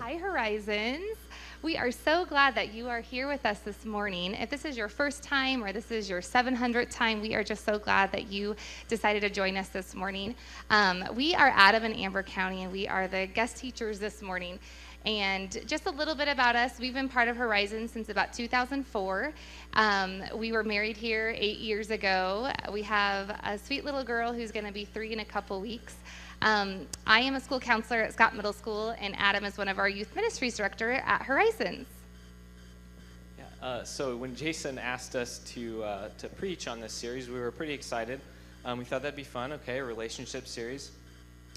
Hi, Horizons. We are so glad that you are here with us this morning. If this is your first time or this is your 700th time, we are just so glad that you decided to join us this morning. We are Adam and Amber Cownie, and we are the guest teachers this morning. And just a little bit about us, we've been part of Horizons since about 2004. We were married here 8 years ago. We have a sweet little girl who's going to be 3 in a couple weeks. I am a school counselor at Scott Middle School, and Adam is one of our youth ministries director at Horizons. Yeah, so when Jason asked us to preach on this series, we were pretty excited. We thought that'd be fun, okay, a relationship series.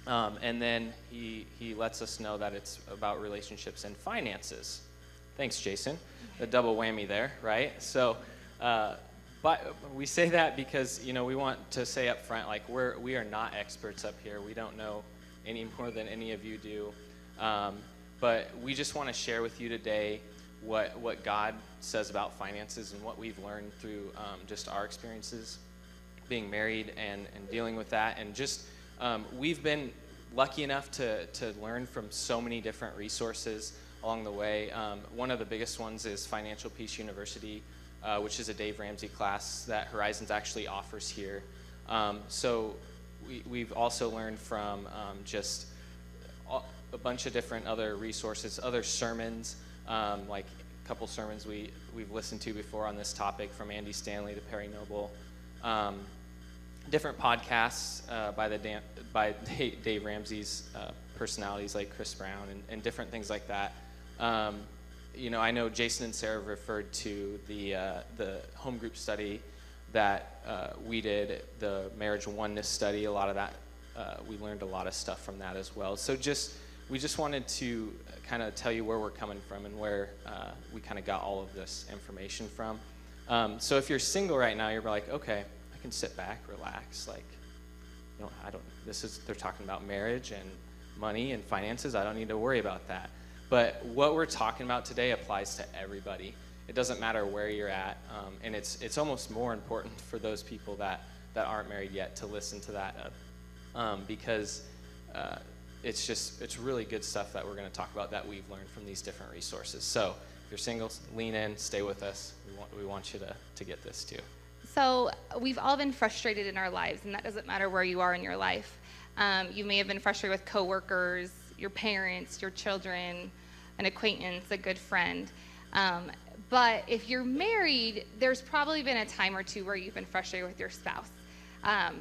And then he lets us know that it's about relationships and finances. Thanks, Jason. The double whammy there, right? So, but we say that because, we want to say up front, like, we are not experts up here. We don't know any more than any of you do. But we just want to share with you today what God says about finances and what we've learned through just our experiences being married and dealing with that. And just, we've been lucky enough to learn from so many different resources along the way. One of the biggest ones is Financial Peace University, which is a Dave Ramsey class that Horizons actually offers here. So we've also learned from just a bunch of different other resources, other sermons, like a couple sermons we've listened to before on this topic from Andy Stanley to Perry Noble. Different podcasts by Dave Ramsey's personalities like Chris Brown and different things like that. I know Jason and Sarah referred to the home group study that we did, the marriage oneness study. A lot of that, we learned a lot of stuff from that as well. So we just wanted to kind of tell you where we're coming from and where we kind of got all of this information from. So if you're single right now, you're like, okay, I can sit back, relax. Like, they're talking about marriage and money and finances. I don't need to worry about that. But what we're talking about today applies to everybody. It doesn't matter where you're at, and it's almost more important for those people that aren't married yet to listen to that, because it's really good stuff that we're going to talk about that we've learned from these different resources. So if you're single, lean in, stay with us. We want you to get this too. So we've all been frustrated in our lives, and that doesn't matter where you are in your life. You may have been frustrated with coworkers, your parents, your children, an acquaintance, a good friend. But if you're married, there's probably been a time or two where you've been frustrated with your spouse.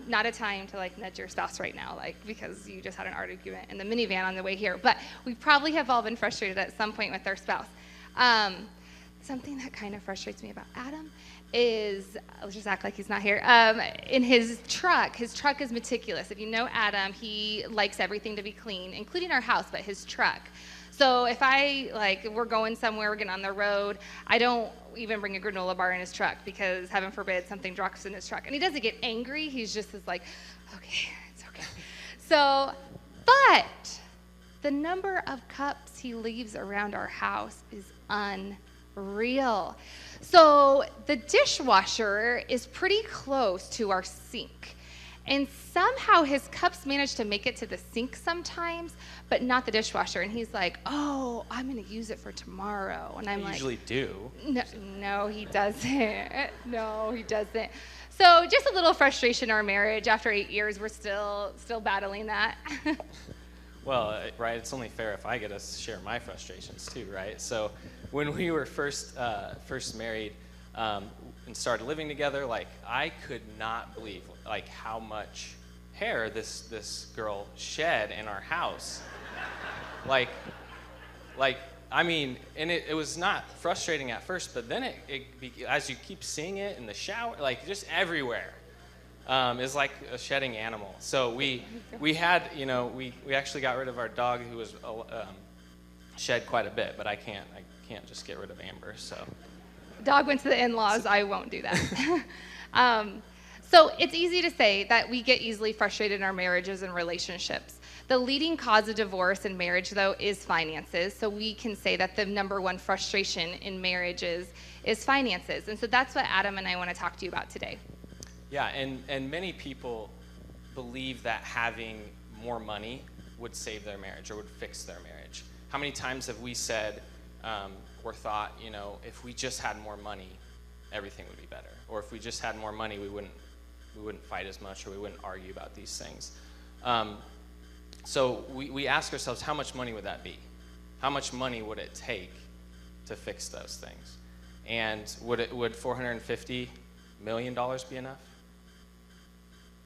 Not a time to nudge your spouse right now, because you just had an argument in the minivan on the way here. But we probably have all been frustrated at some point with our spouse. Something that kind of frustrates me about Adam is, let's just act like he's not here, in his truck is meticulous. If you know Adam, he likes everything to be clean, including our house, but his truck. So if we're going somewhere, we're getting on the road, I don't even bring a granola bar in his truck because, heaven forbid, something drops in his truck. And he doesn't get angry. He's just okay, it's okay. So, but the number of cups he leaves around our house is unreal. So the dishwasher is pretty close to our sink. And somehow his cups manage to make it to the sink sometimes, but not the dishwasher. And he's like, oh, I'm going to use it for tomorrow. And I'm like, usually do. No, he doesn't. No, he doesn't. So just a little frustration in our marriage. After 8 years, we're still battling that. Well, right, it's only fair if I get to share my frustrations too, right? So when we were first married and started living together, I could not believe how much hair this girl shed in our house. I mean, and it was not frustrating at first, but then as you keep seeing it in the shower, just everywhere. Is like a shedding animal. So we had, we actually got rid of our dog who was shed quite a bit, but I can't just get rid of Amber. So dog went to the in-laws. I won't do that. So it's easy to say that we get easily frustrated in our marriages and relationships. The leading cause of divorce in marriage, though, is finances. So we can say that the number one frustration in marriages is finances. And so that's what Adam and I want to talk to you about today. Yeah, and many people believe that having more money would save their marriage or would fix their marriage. How many times have we said or thought, if we just had more money, everything would be better, or if we just had more money, we wouldn't fight as much, or we wouldn't argue about these things. So we ask ourselves, how much money would that be? How much money would it take to fix those things? And would $450 million be enough?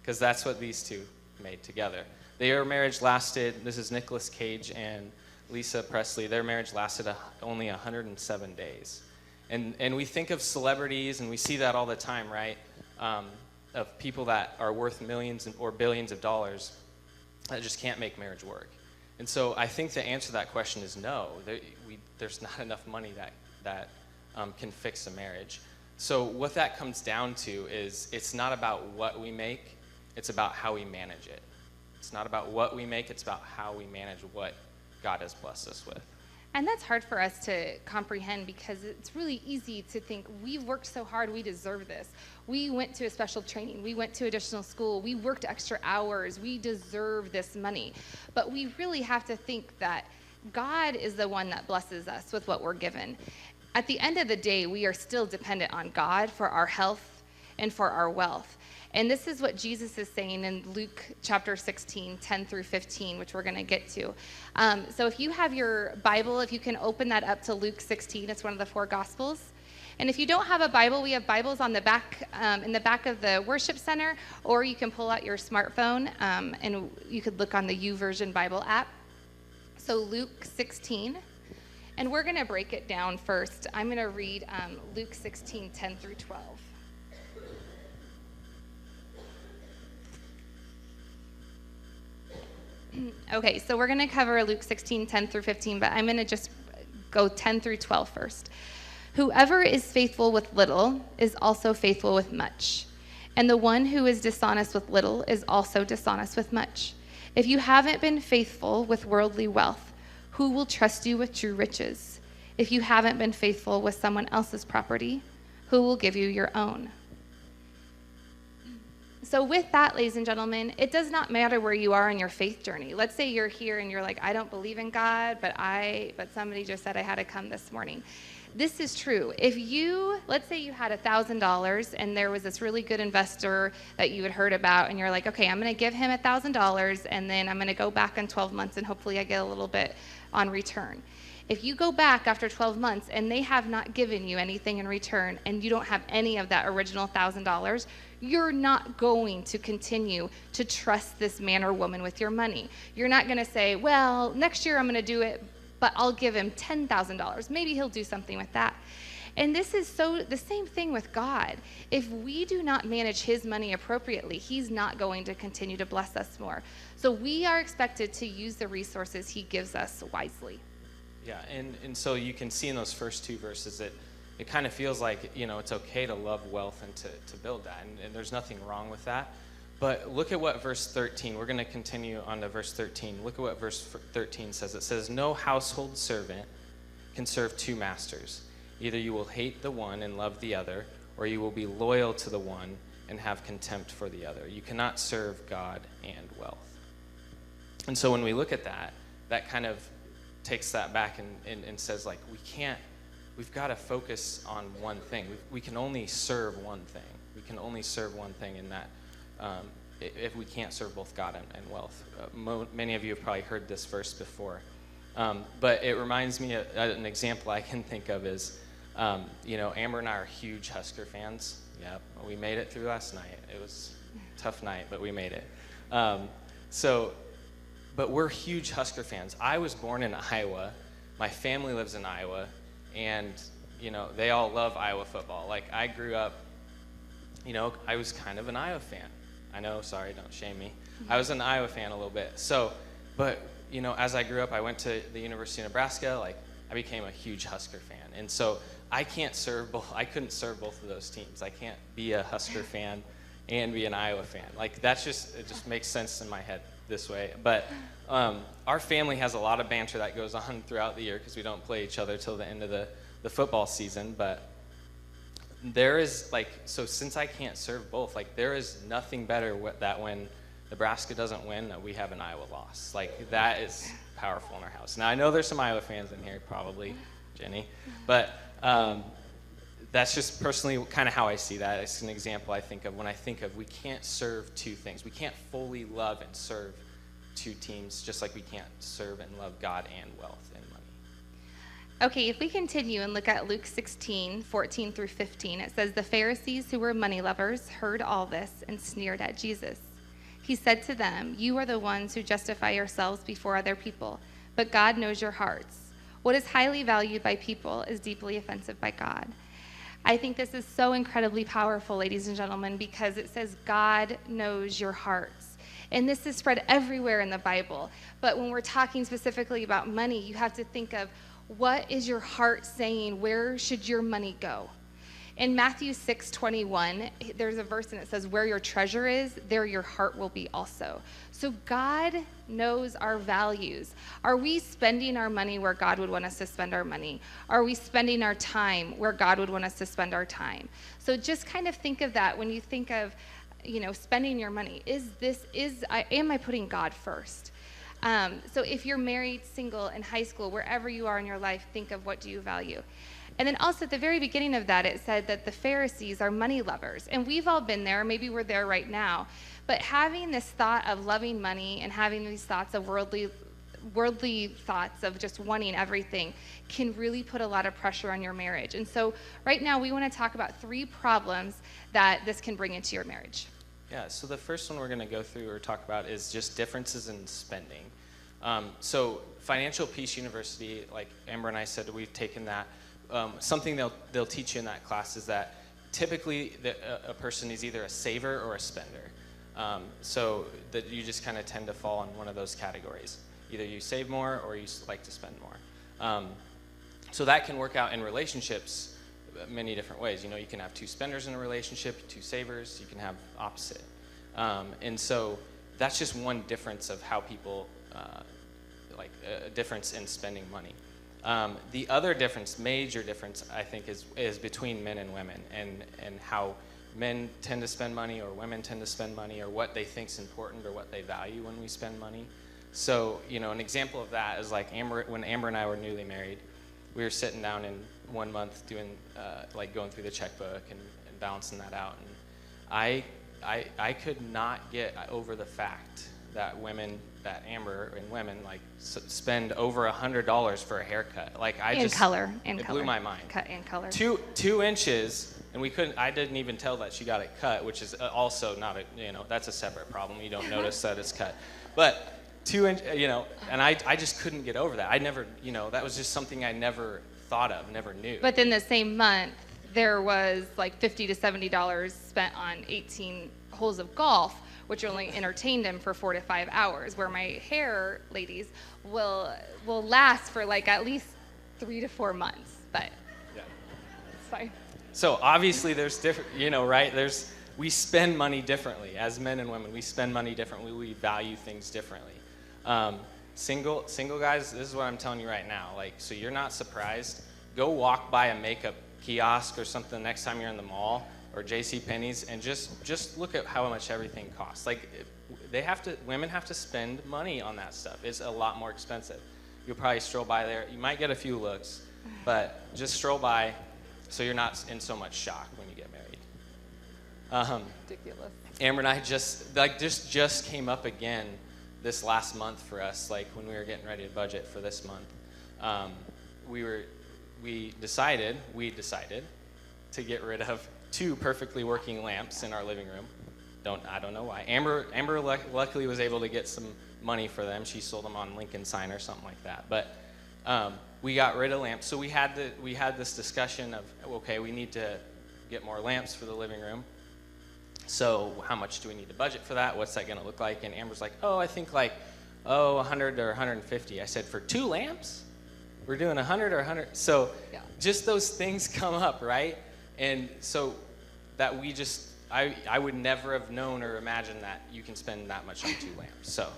Because that's what these two made together. Their marriage lasted, this is Nicolas Cage and Lisa Presley, their marriage lasted only 107 days. And we think of celebrities, and we see that all the time, right? Of people that are worth millions or billions of dollars that just can't make marriage work. And so I think the answer to that question is no. There's not enough money that can fix a marriage. So what that comes down to is it's not about what we make, it's about how we manage it. It's not about what we make, it's about how we manage what God has blessed us with. And that's hard for us to comprehend because it's really easy to think, we've worked so hard, we deserve this. We went to a special training, we went to additional school, we worked extra hours, we deserve this money. But we really have to think that God is the one that blesses us with what we're given. At the end of the day, we are still dependent on God for our health and for our wealth. And this is what Jesus is saying in Luke chapter 16, 10 through 15, which we're going to get to. So if you have your Bible, if you can open that up to Luke 16, it's one of the 4 Gospels. And if you don't have a Bible, we have Bibles on the back, in the back of the worship center, or you can pull out your smartphone and you could look on the YouVersion Bible app. So Luke 16, and we're going to break it down first. I'm going to read Luke 16, 10 through 12. Okay, so we're going to cover Luke 16, 10 through 15, but I'm going to just go 10 through 12 first. Whoever is faithful with little is also faithful with much, and the one who is dishonest with little is also dishonest with much. If you haven't been faithful with worldly wealth, who will trust you with true riches? If you haven't been faithful with someone else's property, who will give you your own? So with that, ladies and gentlemen, it does not matter where you are in your faith journey. Let's say you're here and you're like, I don't believe in God, but somebody just said I had to come this morning. This is true. Let's say you had $1,000 and there was this really good investor that you had heard about, and you're like, okay, I'm going to give him $1,000 and then I'm going to go back in 12 months and hopefully I get a little bit on return. If you go back after 12 months and they have not given you anything in return and you don't have any of that original $1,000, you're not going to continue to trust this man or woman with your money. You're not going to say, well, next year I'm going to do it, but I'll give him $10,000. Maybe he'll do something with that. And this is the same thing with God. If we do not manage his money appropriately, he's not going to continue to bless us more. So we are expected to use the resources he gives us wisely. Yeah, and so you can see in those first 2 verses that it kind of feels like, it's okay to love wealth and to build that, and there's nothing wrong with that. But look at what verse 13, we're going to continue on to verse 13. Look at what verse 13 says. It says, no household servant can serve 2 masters. Either you will hate the one and love the other, or you will be loyal to the one and have contempt for the other. You cannot serve God and wealth. And so when we look at that, that kind of takes that back and says, like, we've got to focus on one thing. We can only serve one thing. We can only serve one thing in that if we can't serve both God and wealth. Many of you have probably heard this verse before. But it reminds me of an example I can think of is, Amber and I are huge Husker fans. Yeah, we made it through last night. It was a tough night, but we made it. But we're huge Husker fans. I was born in Iowa. My family lives in Iowa. And, they all love Iowa football. Like, I grew up, I was kind of an Iowa fan. I know, sorry, don't shame me. I was an Iowa fan a little bit. But as I grew up, I went to the University of Nebraska. Like, I became a huge Husker fan. And so I couldn't serve both of those teams. I can't be a Husker fan and be an Iowa fan. Like, it just makes sense in my head this way. But our family has a lot of banter that goes on throughout the year because we don't play each other till the end of the football season. But there is, so since I can't serve both, there is nothing better that when Nebraska doesn't win, we have an Iowa loss. Like, that is powerful in our house. Now, I know there's some Iowa fans in here, probably, Jenny, but that's just personally kind of how I see that. It's an example I think of when I think of we can't serve two things. We can't fully love and serve two teams, just like we can't serve and love God and wealth and money. Okay, if we continue and look at Luke 16:14 through 15, it says, "The Pharisees who were money lovers heard all this and sneered at Jesus. He said to them, 'You are the ones who justify yourselves before other people, but God knows your hearts. What is highly valued by people is deeply offensive by God.'" I think this is so incredibly powerful, ladies and gentlemen, because it says God knows your hearts. And this is spread everywhere in the Bible. But when we're talking specifically about money, you have to think of, what is your heart saying? Where should your money go? In Matthew 6:21, there's a verse and it says, "Where your treasure is, there your heart will be also." So God knows our values. Are we spending our money where God would want us to spend our money? Are we spending our time where God would want us to spend our time? So just kind of think of that when you think of, spending your money. Am I putting God first? So if you're married, single, in high school, wherever you are in your life, think of, what do you value? And then also at the very beginning of that, it said that the Pharisees are money lovers. And we've all been there. Maybe we're there right now. But having this thought of loving money and having these thoughts of worldly thoughts of just wanting everything can really put a lot of pressure on your marriage. And so right now we want to talk about 3 problems that this can bring into your marriage. Yeah, so the first one we're going to go through or talk about is just differences in spending. So Financial Peace University, like Amber and I said, we've taken that. Something they'll teach you in that class is that typically a person is either a saver or a spender. So that you just kind of tend to fall in one of those categories. Either you save more or you like to spend more. So that can work out in relationships many different ways. You can have 2 spenders in a relationship, 2 savers. You can have opposite. And so that's just one difference of how people, a difference in spending money. The other difference, major difference, I think, is between men and women, and how men tend to spend money or women tend to spend money, or what they think is important or what they value when we spend money. So, an example of that is like when Amber and I were newly married, we were sitting down in 1 month doing, going through the checkbook and balancing that out. And I could not get over the fact that Amber and women spend over $100 for a haircut. It blew my mind. Cut and color. 2 inches, and I didn't even tell that she got it cut, which is also not that's a separate problem. You don't notice that it's cut. But 2 inch, and I just couldn't get over that. I never, that was just something I never thought of, never knew. But then the same month, there was like $50 to $70 spent on 18 holes of golf, which only entertained him for 4 to 5 hours, where my hair, ladies, will last for at least 3 to 4 months. But yeah, it's fine. So obviously there's different, right? We spend money differently as men and women. We spend money differently. We value things differently. Single guys, this is what I'm telling you right now. So you're not surprised. Go walk by a makeup kiosk or something next time you're in the mall or JCPenney's, and just look at how much everything costs. Women have to spend money on that stuff. It's a lot more expensive. You'll probably stroll by there. You might get a few looks, but just stroll by so you're not in so much shock when you get married. Ridiculous. Amber and I just came up again this last month for us, when we were getting ready to budget for this month. We decided to get rid of 2 perfectly working lamps in our living room. I don't know why. Amber luckily was able to get some money for them. She sold them on Lincoln Sign or something like that. But we got rid of lamps. So we had this discussion of, okay, we need to get more lamps for the living room. So how much do we need to budget for that? What's that going to look like? And Amber's like, I think 100 or 150. I said, for 2 lamps? We're doing 100 or 100? So yeah. Just those things come up, right? And so that I would never have known or imagined that you can spend that much on 2 lamps. So.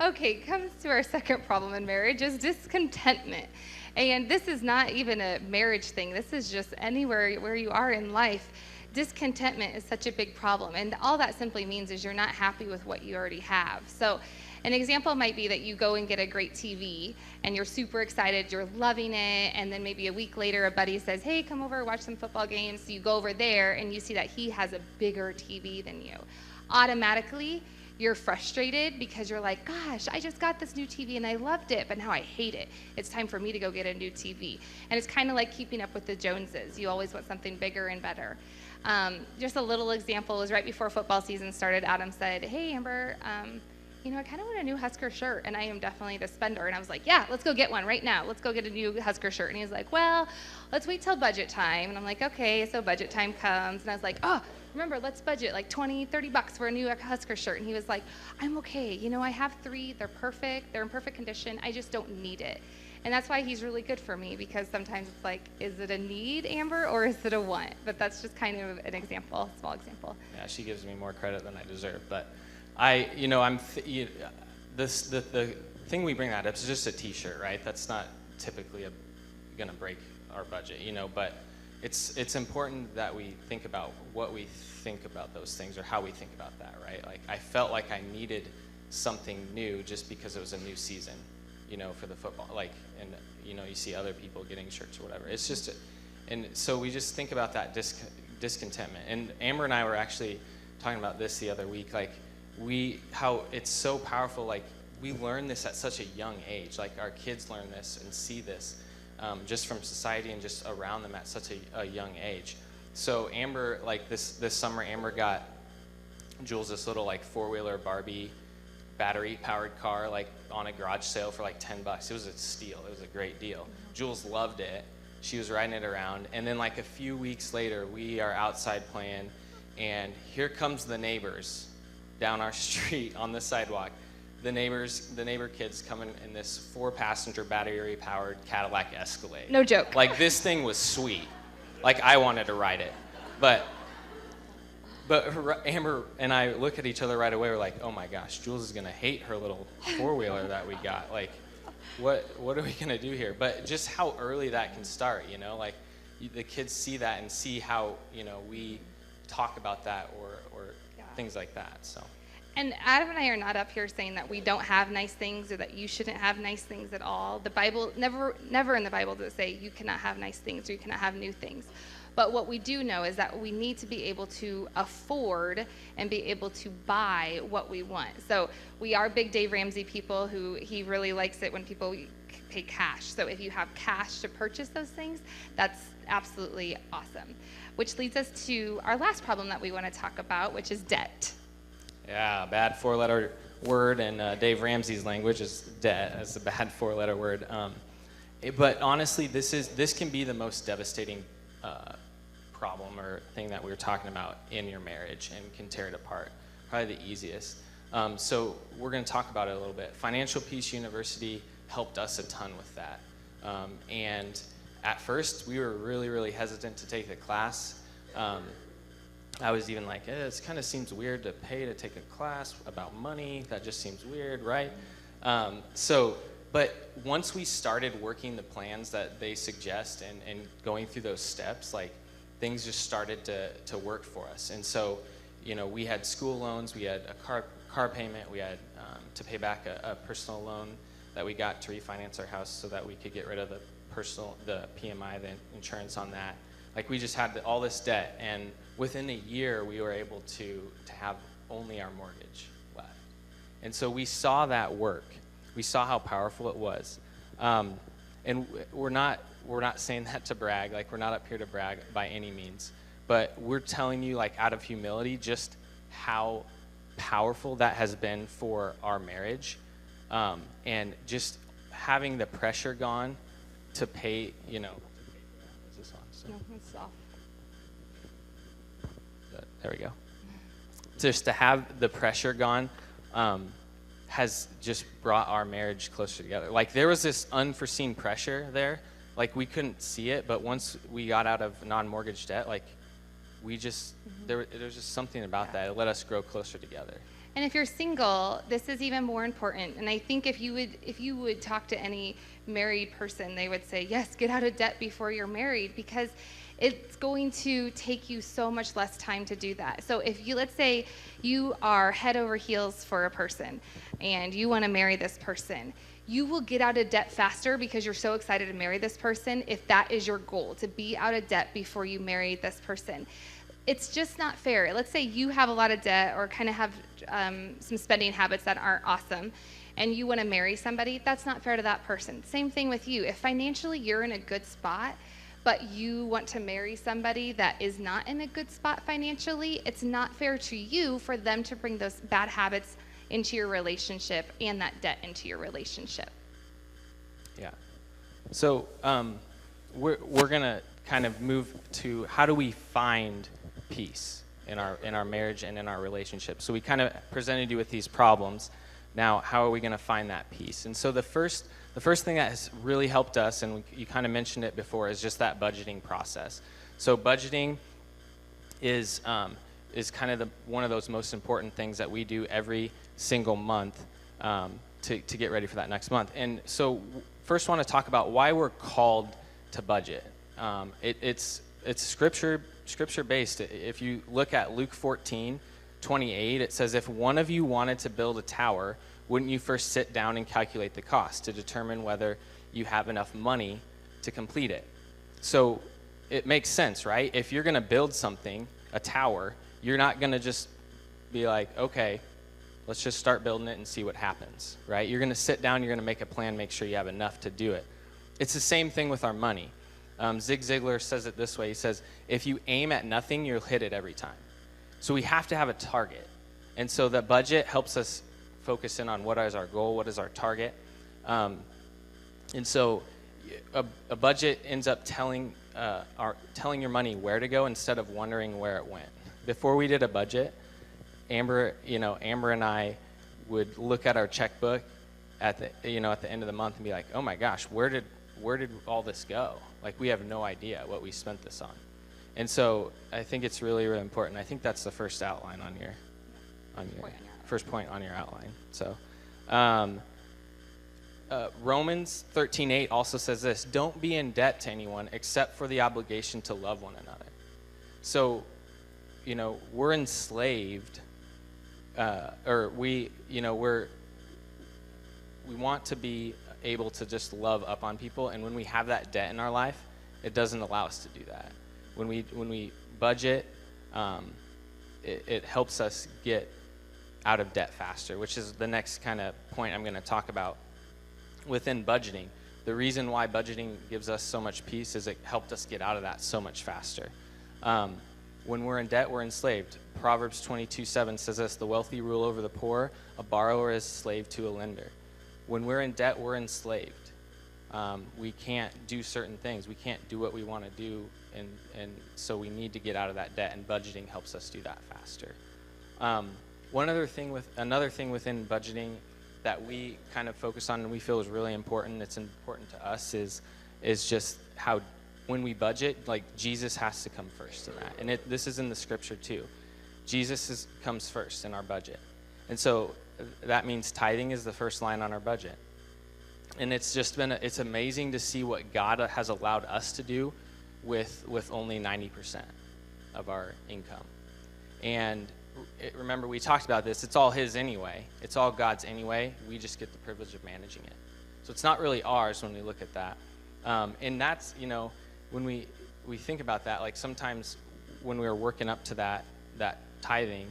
Okay, comes to our second problem in marriage is discontentment. And this is not even a marriage thing. This is just anywhere where you are in life. discontentment is such a big problem. And all that simply means is you're not happy with what you already have. So an example might be that you go and get a great TV and you're super excited, you're loving it, and then maybe a week later a buddy says, hey, come over, watch some football games. So you go over there and you see that he has a bigger TV than you. Automatically, you're frustrated because you're like, gosh, I just got this new TV and I loved it, but now I hate it. It's time for me to go get a new TV. And it's kind of like keeping up with the Joneses. You always want something bigger and better. Just a little example is right before football season started, Adam said, hey, Amber, I kind of want a new Husker shirt, and I am definitely the spender. And I was like, yeah, let's go get one right now. Let's go get a new Husker shirt. And he was like, well, let's wait till budget time. And I'm like, okay, so budget time comes. And I was like, oh, remember, let's budget like $20-$30 for a new Husker shirt. And he was like, I'm okay. I have 3. They're perfect. They're in perfect condition. I just don't need it. And that's why he's really good for me, because sometimes it's like, is it a need, Amber, or is it a want? But that's just kind of an example, small example. Yeah, she gives me more credit than I deserve. But the thing we bring that up is just a T-shirt, right? That's not typically going to break our budget, but it's important that we think about what we think about those things or how we think about that, right? Like, I felt like I needed something new just because it was a new season, for the football. Like, and, you see other people getting shirts or whatever. It's just, and so we just think about that discontentment. And Amber and I were actually talking about this the other week, like, how it's so powerful. Like, we learn this at such a young age. Like, our kids learn this and see this just from society and just around them at such a young age. So Amber, like this summer, Amber got Jules this little like 4-wheeler Barbie battery powered car, like on a garage sale for like $10. It was a steal. It was a great deal. Jules loved it. She was riding it around. And then like a few weeks later, we are outside playing, and here comes the neighbors down our street on the sidewalk. The neighbor kids coming in this 4-passenger battery-powered Cadillac Escalade. No joke. Like, this thing was sweet. Like, I wanted to ride it. But Amber and I look at each other right away. We're like, oh my gosh, Jules is gonna hate her little 4-wheeler that we got. Like, what are we gonna do here? But just how early that can start, like the kids see that and see how we talk about that or things like that. So. And Adam and I are not up here saying that we don't have nice things or that you shouldn't have nice things at all. The Bible, never in the Bible does it say you cannot have nice things or you cannot have new things. But what we do know is that we need to be able to afford and be able to buy what we want. So we are big Dave Ramsey people who he really likes it when people pay cash. So if you have cash to purchase those things, that's absolutely awesome. Which leads us to our last problem that we want to talk about, which is debt. Yeah, bad 4-letter word, and Dave Ramsey's language is debt as a bad 4-letter word. But honestly, this can be the most devastating problem or thing that we were talking about in your marriage and can tear it apart. Probably the easiest. So we're going to talk about it a little bit. Financial Peace University helped us a ton with that. And at first, we were really, really hesitant to take the class. I was even like, it kind of seems weird to pay to take a class about money. That just seems weird, right? But once we started working the plans that they suggest and going through those steps, like, things just started to work for us. And so, we had school loans, we had a car payment, we had to pay back a personal loan that we got to refinance our house so that we could get rid of the PMI, the insurance on that. Like, we just had all this debt, and within a year, we were able to have only our mortgage left. And so we saw that work. We saw how powerful it was. And we're not saying that to brag. Like, we're not up here to brag by any means. But we're telling you, like, out of humility, just how powerful that has been for our marriage. And just having the pressure gone to pay, is this on? So. No, it's off. There we go. Just to have the pressure gone has just brought our marriage closer together. Like, there was this unforeseen pressure there. Like, we couldn't see it, but once we got out of non-mortgage debt, like, we just, there's just something about that. It let us grow closer together. And if you're single, this is even more important. And I think if you would talk to any married person, they would say, yes, get out of debt before you're married, because it's going to take you so much less time to do that. So if you, let's say you are head over heels for a person and you want to marry this person, you will get out of debt faster because you're so excited to marry this person if that is your goal, to be out of debt before you marry this person. It's just not fair. Let's say you have a lot of debt or kind of have some spending habits that aren't awesome, and you want to marry somebody. That's not fair to that person. Same thing with you. If financially you're in a good spot, but you want to marry somebody that is not in a good spot financially, it's not fair to you for them to bring those bad habits into your relationship and that debt into your relationship. Yeah. So we're gonna kind of move to how do we find peace in our marriage and in our relationship. So we kind of presented you with these problems. Now, how are we going to find that peace? And so the first thing that has really helped us, and you kind of mentioned it before, is just that budgeting process. So budgeting is kind of one of those most important things that we do every single month to get ready for that next month. And so first, I want to talk about why we're called to budget. It's scripture based. If you look at Luke 14:28, it says, if one of you wanted to build a tower, wouldn't you first sit down and calculate the cost to determine whether you have enough money to complete it? So it makes sense, right? If you're going to build something, a tower, you're not going to just be like, okay, let's just start building it and see what happens, right? You're going to sit down, you're going to make a plan, make sure you have enough to do it. It's the same thing with our money. Zig Ziglar says it this way. He says, if you aim at nothing, you'll hit it every time. So we have to have a target. And so the budget helps us focus in on what is our goal, what is our target. And so a budget ends up telling your money where to go instead of wondering where it went. Before we did a budget, Amber and I would look at our checkbook at the end of the month and be like, oh my gosh, where did all this go? Like, we have no idea what we spent this on. And so I think it's really, really important. I think that's the first outline on your first point on your outline. So Romans 13:8 also says this: don't be in debt to anyone except for the obligation to love one another. So, we're enslaved, or we want to be able to just love up on people, and when we have that debt in our life, it doesn't allow us to do that. When we budget, it helps us get out of debt faster, which is the next kind of point I'm going to talk about within budgeting. The reason why budgeting gives us so much peace is it helped us get out of that so much faster. When we're in debt, we're enslaved. Proverbs 22:7 says this: the wealthy rule over the poor, a borrower is slave to a lender. When we're in debt, we're enslaved. We can't do certain things. We can't do what we want to do, and so we need to get out of that debt, and budgeting helps us do that faster. Another thing within budgeting that we kind of focus on and we feel is really important, it's important to us, is just how when we budget, like, Jesus has to come first in that. And this is in the scripture too. Jesus comes first in our budget. And so that means tithing is the first line on our budget. And it's amazing to see what God has allowed us to do with only 90% of our income. And remember, we talked about this. It's all his anyway. It's all God's anyway. We just get the privilege of managing it. So it's not really ours when we look at that. And that's, when we think about that, like, sometimes when we were working up to that tithing,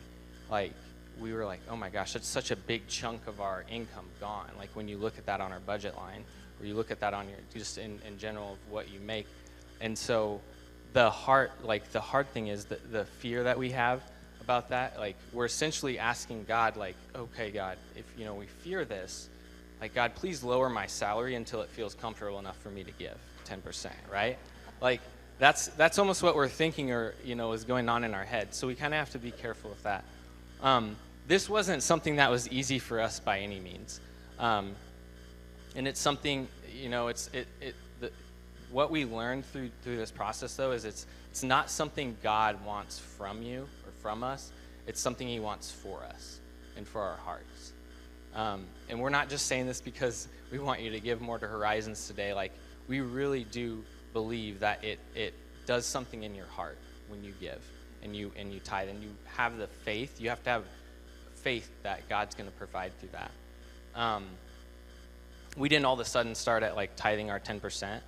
like, we were like, oh my gosh, that's such a big chunk of our income gone. Like, when you look at that on our budget line, or you look at that on your, just in general of what you make. And so the hard thing is the fear that we have about that. Like, we're essentially asking God, like, okay, God, if we fear this, like, God, please lower my salary until it feels comfortable enough for me to give 10%, right? Like, that's almost what we're thinking, or is going on in our head. So we kind of have to be careful with that. This wasn't something that was easy for us by any means, and it's something, what we learned through this process, though, is it's not something God wants from you or from us. It's something he wants for us and for our hearts. And we're not just saying this because we want you to give more to Horizons today. Like, we really do believe that it does something in your heart when you give and you tithe, and you have the faith. You have to have faith that God's going to provide through that. We didn't all of a sudden start at like tithing our 10%,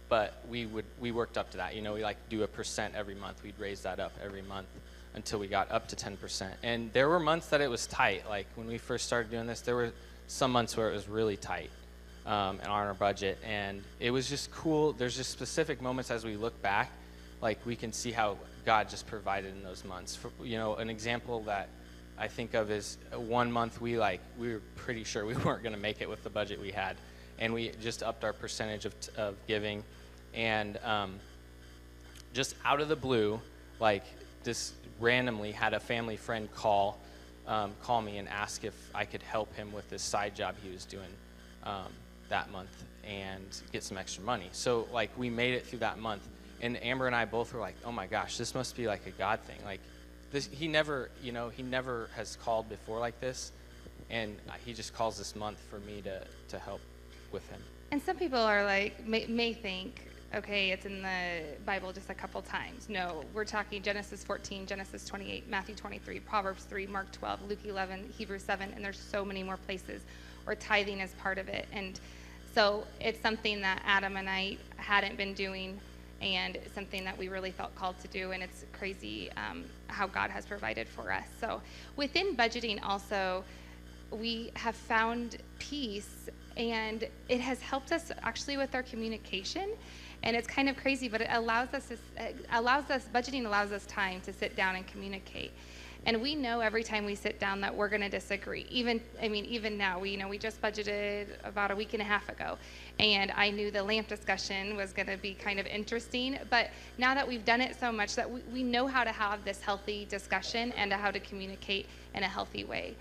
but we worked up to that. We like do 1% every month. We'd raise that up every month until we got up to 10%. And there were months that it was tight. Like when we first started doing this, there were some months where it was really tight on our budget, and it was just cool. There's just specific moments as we look back, like we can see how God just provided in those months. An example that I think of is one month we were pretty sure we weren't going to make it with the budget we had, and we just upped our percentage of giving, and just out of the blue, like this randomly had a family friend call me and ask if I could help him with this side job he was doing that month and get some extra money. So like we made it through that month, and Amber and I both were like, oh my gosh, this must be like a God thing. Like this, he never has called before like this, and he just calls this month for me to help with him. And some people are like, may think, okay, it's in the Bible just a couple times. No, we're talking Genesis 14, Genesis 28, Matthew 23, Proverbs 3, Mark 12, Luke 11, Hebrews 7, and there's so many more places where tithing is part of it. And so it's something that Adam and I hadn't been doing, and something that we really felt called to do, and it's crazy how God has provided for us. So within budgeting also, we have found peace, and it has helped us actually with our communication. And it's kind of crazy, but budgeting allows us time to sit down and communicate. And we know every time we sit down that we're going to disagree. Even now, we just budgeted about a week and a half ago, and I knew the lamp discussion was going to be kind of interesting. But now that we've done it so much that we know how to have this healthy discussion and how to communicate in a healthy way.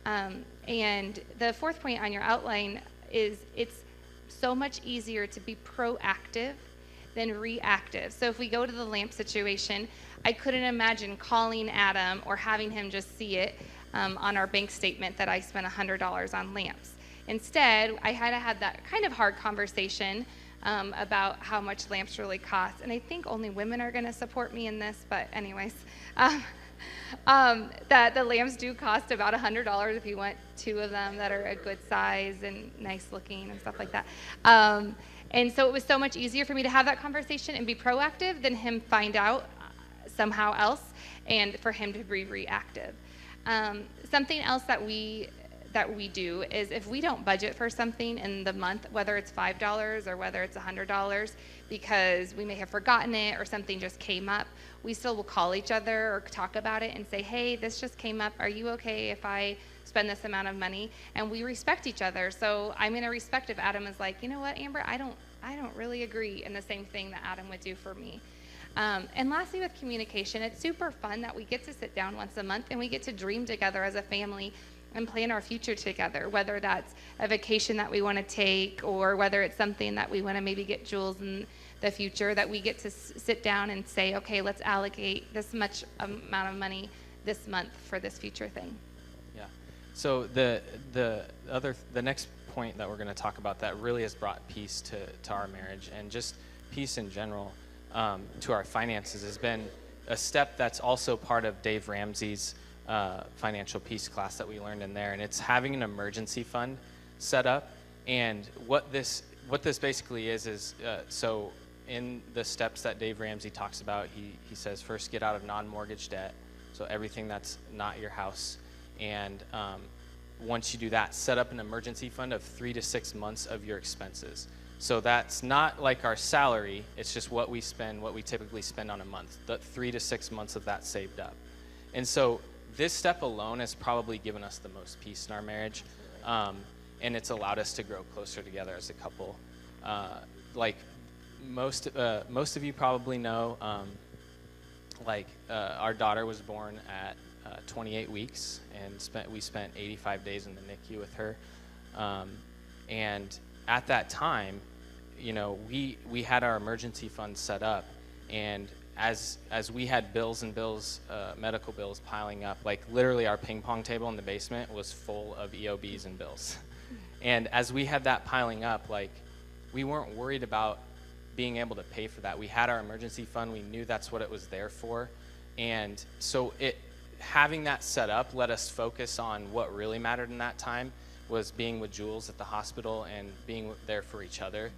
And the fourth point on your outline is it's so much easier to be proactive than reactive. So if we go to the lamp situation, I couldn't imagine calling Adam or having him just see it on our bank statement that I spent $100 on lamps. Instead, I had to have that kind of hard conversation about how much lamps really cost. And I think only women are going to support me in this, but anyways, that the lamps do cost about $100 if you want two of them that are a good size and nice looking and stuff like that. And so it was so much easier for me to have that conversation and be proactive than him find out somehow else and for him to be reactive. Something else that we do is if we don't budget for something in the month, whether it's $5 or whether it's $100, because we may have forgotten it or something just came up, we still will call each other or talk about it and say, hey, this just came up. Are you okay if I spend this amount of money? And we respect each other. So I'm going to respect if Adam is like, you know what, Amber, I don't really agree in the same thing that Adam would do for me. And lastly, with communication, it's super fun that we get to sit down once a month and we get to dream together as a family and plan our future together, whether that's a vacation that we want to take or whether it's something that we want to maybe get Jules in the future, that we get to sit down and say, okay, let's allocate this much amount of money this month for this future thing. Yeah. So the next point that we're going to talk about that really has brought peace to our marriage and just peace in general to our finances has been a step that's also part of Dave Ramsey's financial peace class that we learned in there, and it's having an emergency fund set up. And what this basically is so in the steps that Dave Ramsey talks about, he says first get out of non-mortgage debt, so everything that's not your house, and once you do that, set up an emergency fund of 3 to 6 months of your expenses. So that's not like our salary, it's just what we typically spend on a month, the 3 to 6 months of that saved up. And so this step alone has probably given us the most peace in our marriage, and it's allowed us to grow closer together as a couple. Like most of you probably know, our daughter was born at 28 weeks, and we spent 85 days in the NICU with her. And at that time, we had our emergency fund set up, and as we had bills and bills, medical bills piling up, like literally our ping pong table in the basement was full of EOBs and bills. And as we had that piling up, like we weren't worried about being able to pay for that. We had our emergency fund. We knew that's what it was there for. And so having that set up let us focus on what really mattered in that time, was being with Jules at the hospital and being there for each other.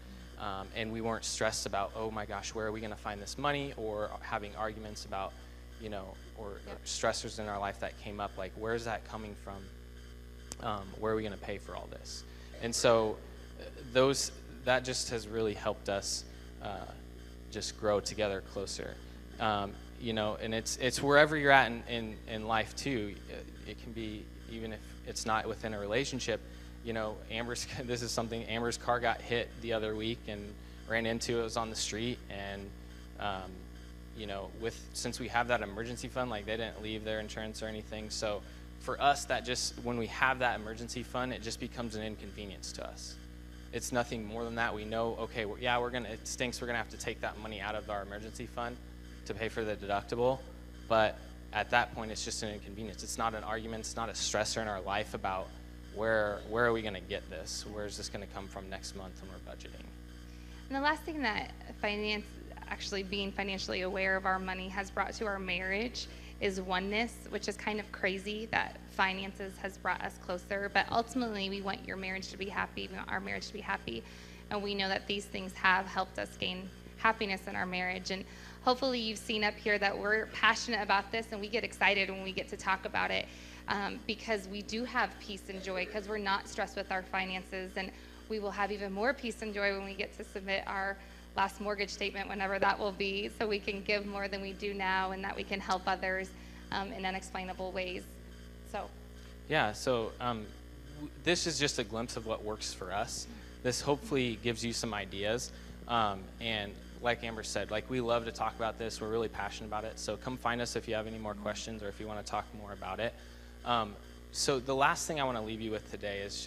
And we weren't stressed about, oh my gosh, where are we going to find this money, or having arguments about, or stressors in our life that came up, like, where's that coming from? Where are we going to pay for all this? And so that just has really helped us just grow together closer. And it's wherever you're at in life too. It can be, even if it's not within a relationship. This is something, Amber's car got hit the other week and ran into. It was on the street, and since we have that emergency fund, like, they didn't leave their insurance or anything. So for us, when we have that emergency fund, it just becomes an inconvenience to us. It's nothing more than that. We know, okay, it stinks, we're gonna have to take that money out of our emergency fund to pay for the deductible, but at that point, it's just an inconvenience. It's not an argument, it's not a stressor in our life about where are we gonna get this? Where is this gonna come from next month when we're budgeting? And the last thing that being financially aware of our money has brought to our marriage is oneness, which is kind of crazy that finances has brought us closer. But ultimately, we want your marriage to be happy. We want our marriage to be happy. And we know that these things have helped us gain happiness in our marriage. And hopefully you've seen up here that we're passionate about this, and we get excited when we get to talk about it, because we do have peace and joy, because we're not stressed with our finances. And we will have even more peace and joy when we get to submit our last mortgage statement, whenever that will be, so we can give more than we do now, and that we can help others in unexplainable ways. So this is just a glimpse of what works for us. This hopefully gives you some ideas. And like Amber said, like, we love to talk about this. We're really passionate about it. So come find us if you have any more questions, or if you want to talk more about it. So the last thing I want to leave you with today is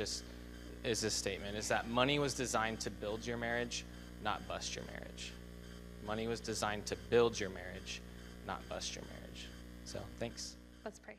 this statement, is that money was designed to build your marriage, not bust your marriage. Money was designed to build your marriage, not bust your marriage. So thanks. Let's pray.